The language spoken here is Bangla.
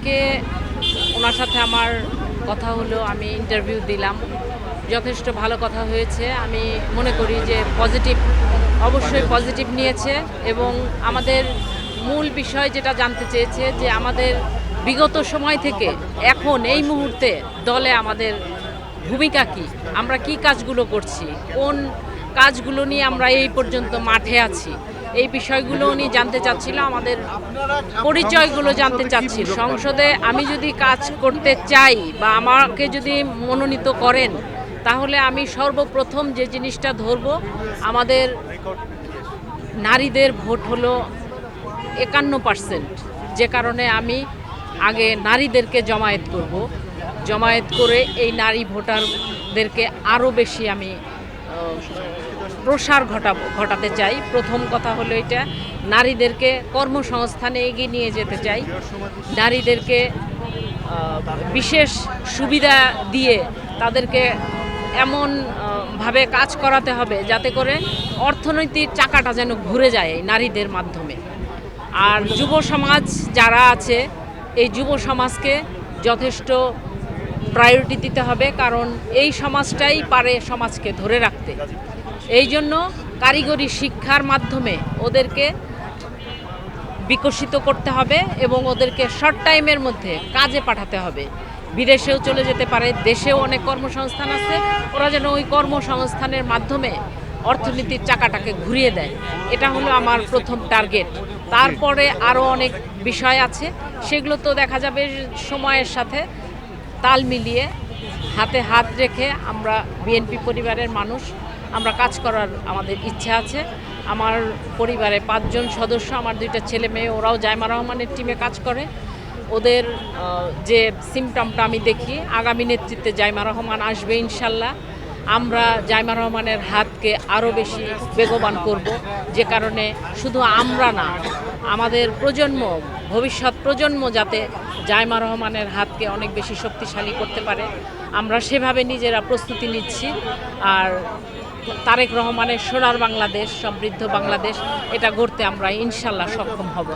আজকে ওনার সাথে আমার কথা হলো, আমি ইন্টারভিউ দিলাম, যথেষ্ট ভালো কথা হয়েছে। আমি মনে করি যে পজিটিভ, অবশ্যই পজিটিভ নিয়েছে এবং আমাদের মূল বিষয় যেটা জানতে চেয়েছে যে আমাদের বিগত সময় থেকে এখন এই মুহূর্তে দলে আমাদের ভূমিকা কি, আমরা কি কাজগুলো করছি, কোন কাজগুলো নিয়ে আমরা এই পর্যন্ত মাঠে আছি, এই বিষয়গুলো উনি জানতে চাচ্ছিল, আমাদের পরিচয়গুলো জানতে চাচ্ছিল। সংসদে আমি যদি কাজ করতে চাই বা আমাকে যদি মনোনীত করেন, তাহলে আমি সর্বপ্রথম যে জিনিসটা ধরব, আমাদের নারীদের ভোট হলো 51%, যে কারণে আমি আগে নারীদেরকে জমায়েত করব, জমায়েত করে এই নারী ভোটারদেরকে আরও বেশি আমি প্রসার ঘটাতে চাই। প্রথম কথা হলো এটা, নারীদেরকে কর্মসংস্থানে এগিয়ে নিয়ে যেতে চাই, নারীদেরকে বিশেষ সুবিধা দিয়ে তাদেরকে এমন ভাবে কাজ করাতে হবে যাতে করে অর্থনৈতিক চাকাটা যেন ঘুরে যায় এই নারীদের মাধ্যমে। আর যুব সমাজ যারা আছে, এই যুব সমাজকে যথেষ্ট প্রায়োরিটি দিতে হবে, কারণ এই সমাজটাই পারে সমাজকে ধরে রাখতে। এই জন্য কারিগরি শিক্ষার মাধ্যমে ওদেরকে বিকশিত করতে হবে এবং ওদেরকে শর্ট টাইমের মধ্যে কাজে পাঠাতে হবে। বিদেশেও চলে যেতে পারে, দেশেও অনেক কর্মসংস্থান আছে, ওরা যেন ওই কর্মসংস্থানের মাধ্যমে অর্থনীতির চাকাটাকে ঘুরিয়ে দেয়। এটা হলো আমার প্রথম টার্গেট। তারপরে আরও অনেক বিষয় আছে, সেগুলো তো দেখা যাবে সময়ের সাথে তাল মিলিয়ে, হাতে হাত রেখে। আমরা বিএনপি পরিবারের মানুষ, আমরা কাজ করার আমাদের ইচ্ছা আছে। আমার পরিবারে 5 জন সদস্য, আমার 2টা ছেলে মেয়ে, ওরাও জাইমা রহমানের টিমে কাজ করে। ওদের যে সিমটমটা আমি দেখি, আগামী নেতৃত্বে জাইমা রহমান আসবে ইনশাল্লাহ। আমরা জাইমা রহমানের হাতকে আরও বেশি বেগবান করব, যে কারণে শুধু আমরা না, আমাদের প্রজন্ম, ভবিষ্যৎ প্রজন্ম যাতে জাইমা রহমানের হাতকে অনেক বেশি শক্তিশালী করতে পারে, আমরা সেভাবে নিজেরা প্রস্তুতি নিচ্ছি। আর তারেক রহমানের সোনার বাংলাদেশ, সমৃদ্ধ বাংলাদেশ, এটা গড়তে আমরা ইনশাল্লাহ সক্ষম হব।